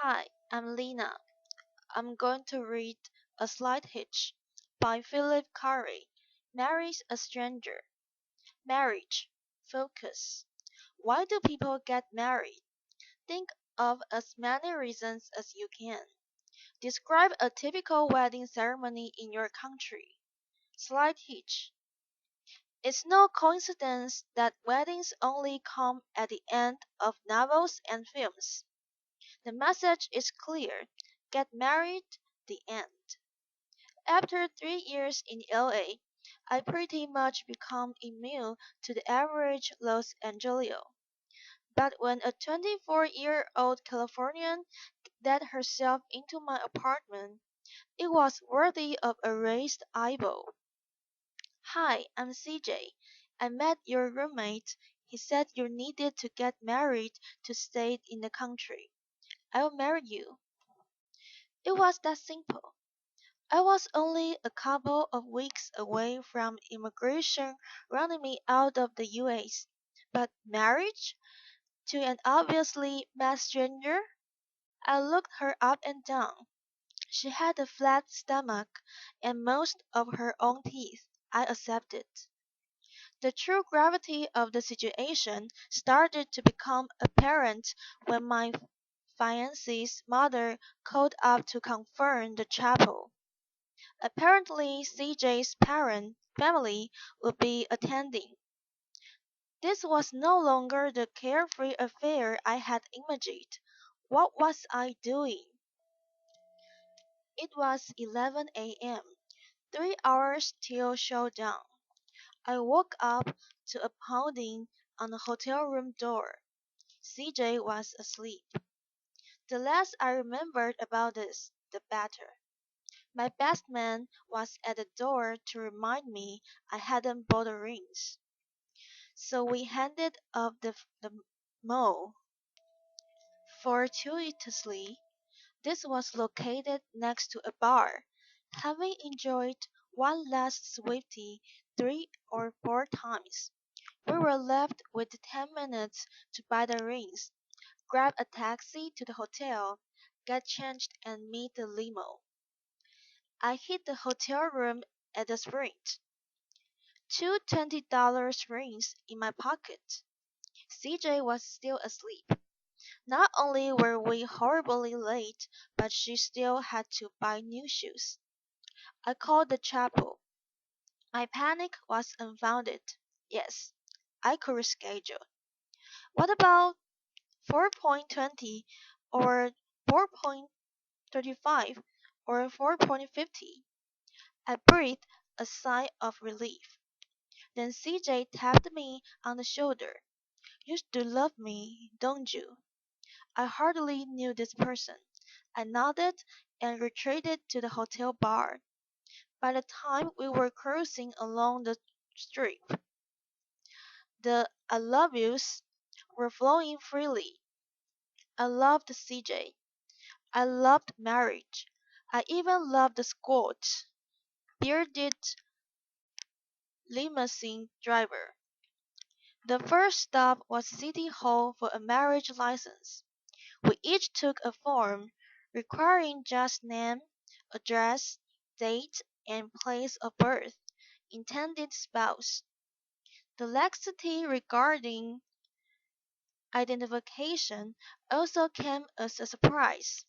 Hi, I'm Lena. I'm going to read A Slight Hitch by Philip Carey. Marries a Stranger. Marriage. Focus. Why do people get married? Think of as many reasons as you can. Describe a typical wedding ceremony in your country. Slight hitch. It's no coincidence that weddings only come at the end of novels and films. The message is clear: get married, the end. After 3 years in LA, I pretty much become immune to the average Los Angeleo. But when a 24-year-old Californian let herself into my apartment, it was worthy of a raised eyebrow. Hi, I'm CJ. I met your roommate. He said you needed to get married to stay in the country. I'll marry you. It was that simple. I was only a couple of weeks away from immigration running me out of the US. But marriage? To an obviously mad stranger? I looked her up and down. She had a flat stomach and most of her own teeth. I accepted. The true gravity of the situation started to become apparent when my fiance's mother called up to confirm the chapel. Apparently CJ's parent family would be attending. This was no longer the carefree affair I had imagined. What was I doing? It was 11 a.m., 3 hours till showdown. I woke up to a pounding on the hotel room door. CJ was asleep. The less I remembered about this, the better. My best man was at the door to remind me I hadn't bought the rings. So we headed up the mall. Fortuitously, this was located next to a bar. Having enjoyed one last Swiftie 3 or 4 times, we were left with 10 minutes to buy the rings, grab a taxi to the hotel, get changed and meet the limo. I hit the hotel room at a sprint. Two $20 rings in my pocket. CJ was still asleep. Not only were we horribly late, but she still had to buy new shoes. I called the chapel. My panic was unfounded. Yes, I could reschedule. What about 4.20 or 4.35 or 4.50? I breathed a sigh of relief. Then CJ tapped me on the shoulder. You do love me, don't you? I hardly knew this person. I nodded and retreated to the hotel bar. By the time we were cruising along the strip, the I love yous were flowing freely. I loved CJ. I loved marriage. I even loved the squat, bearded limousine driver. The first stop was City Hall for a marriage license. We each took a form requiring just name, address, date, and place of birth, intended spouse. The laxity regarding identification also came as a surprise.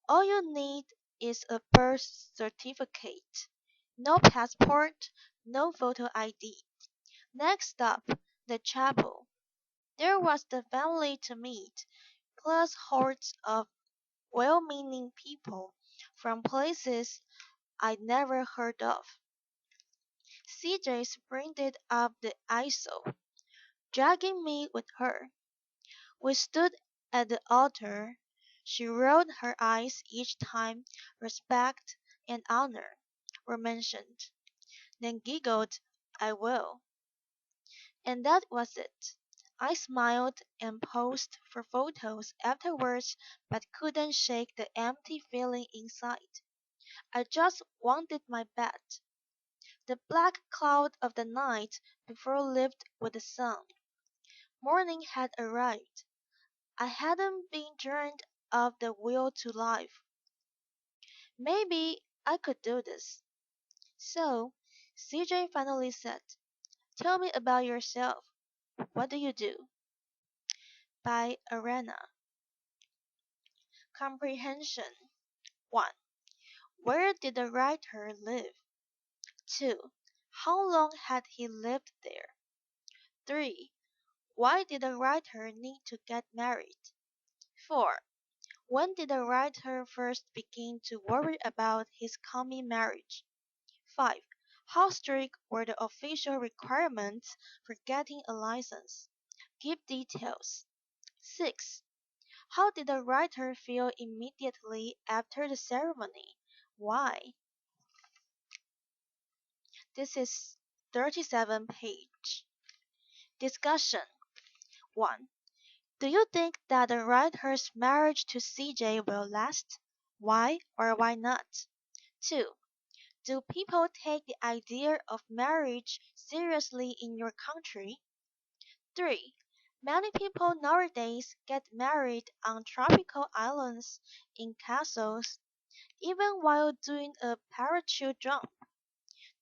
All you need is a birth certificate. No passport, no photo ID. Next up, the chapel. There was the family to meet, plus hordes of well-meaning people from places I'd never heard of. CJ sprinted up the aisle, dragging me with her. We stood at the altar. She rolled her eyes each time respect and honor were mentioned, then giggled, I will. And that was it. I smiled and posed for photos afterwards but couldn't shake the empty feeling inside. I just wanted my bed. The black cloud of the night before lifted with the sun. Morning had arrived. I hadn't been drowned of the will to live. Maybe I could do this. So, CJ finally said, "Tell me about yourself. What do you do?" By Arena. Comprehension 1. Where did the writer live? 2. How long had he lived there? 3. Why did the writer need to get married? 4. When did the writer first begin to worry about his coming marriage? 5. How strict were the official requirements for getting a license? Give details. 6. How did the writer feel immediately after the ceremony? Why? This is 37 page. Discussion 1. Do you think that the writer's marriage to CJ will last? Why or why not? 2. Do people take the idea of marriage seriously in your country? 3. Many people nowadays get married on tropical islands, in castles, even while doing a parachute jump.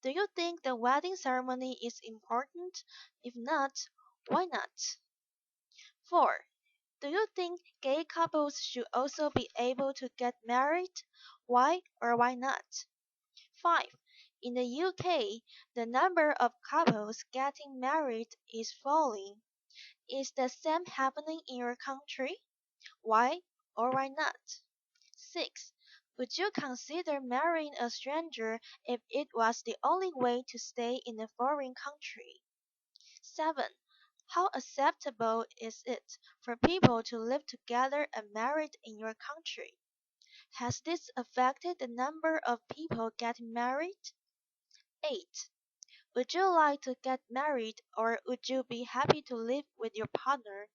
Do you think the wedding ceremony is important? If not, why not? 4. Do you think gay couples should also be able to get married? Why or why not? 5. In the UK, the number of couples getting married is falling. Is the same happening in your country? Why or why not? 6. Would you consider marrying a stranger if it was the only way to stay in a foreign country? 7. How acceptable is it for people to live together and married in your country? Has this affected the number of people getting married? 8. Would you like to get married or would you be happy to live with your partner?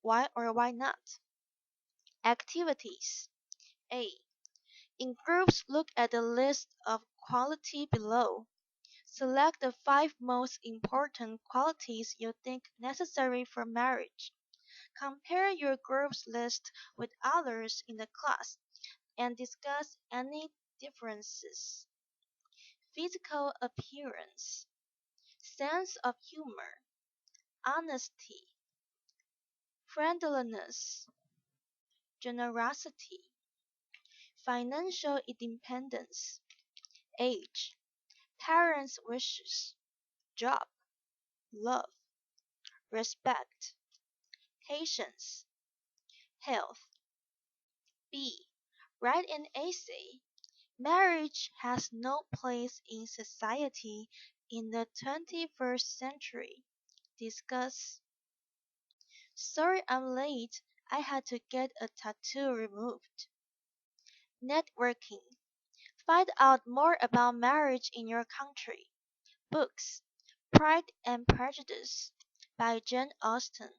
Why or why not? Activities A. In groups, look at the list of qualities below. Select the 5 most important qualities you think necessary for marriage. Compare your group's list with others in the class and discuss any differences. Physical appearance, sense of humor, honesty, friendliness, generosity, financial independence, age, parents' wishes, job, love, respect, patience, health. B. Write an essay. Marriage has no place in society in the 21st century. Discuss. Sorry I'm late. I had to get a tattoo removed. Networking. Find out more about marriage in your country. Books. Pride and Prejudice by Jane Austen.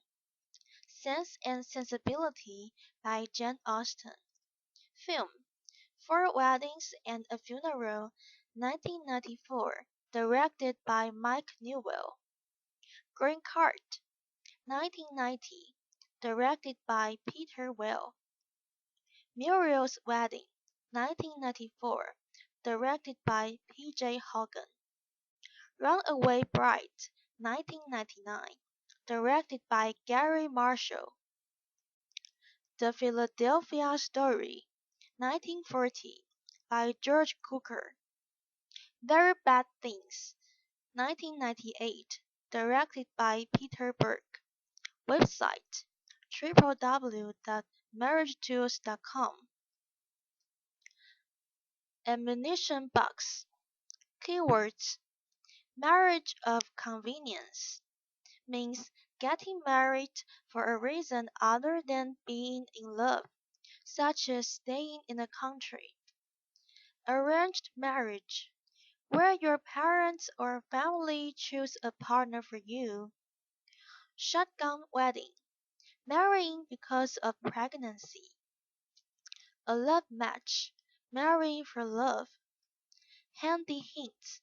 Sense and Sensibility by Jane Austen. Film. Four Weddings and a Funeral, 1994, directed by Mike Newell. Green Card, 1990, directed by Peter Weir. Muriel's Wedding, 1994, directed by P.J. Hogan. Runaway Bride, 1999, directed by Gary Marshall. The Philadelphia Story, 1940, by George Cukor. Very Bad Things, 1998, directed by Peter Berg. Website www.marriagetools.com. Ammunition box. Keywords. Marriage of convenience means getting married for a reason other than being in love, such as staying in a country. Arranged marriage, where your parents or family choose a partner for you. Shotgun wedding, marrying because of pregnancy. A love match, marrying for love. Handy hints.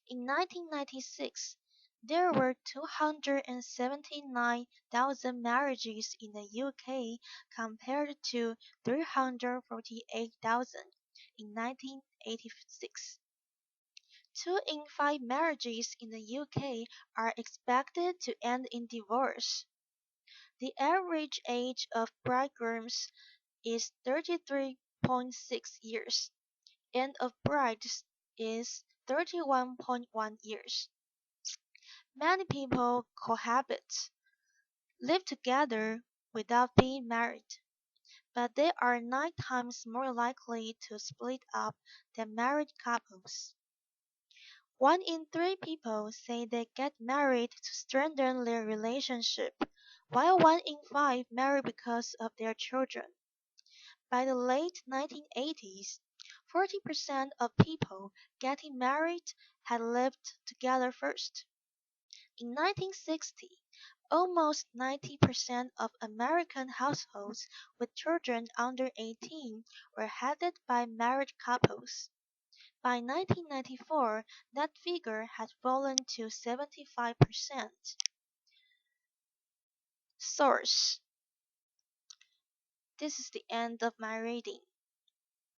In 1996, There were 279,000 marriages in the UK compared to 348,000 in 1986. 2 in 5 marriages in the UK are expected to end in divorce. The average age of bridegrooms is 33.6 years, and of brides is 31.1 years. Many people cohabit, live together without being married, but they are 9 times more likely to split up than married couples. 1 in 3 people say they get married to strengthen their relationship, while 1 in 5 marry because of their children. By the late 1980s, 40% of people getting married had lived together first. In 1960, almost 90% of American households with children under 18 were headed by married couples. By 1994, that figure had fallen to 75%. Source: This is the end of my reading.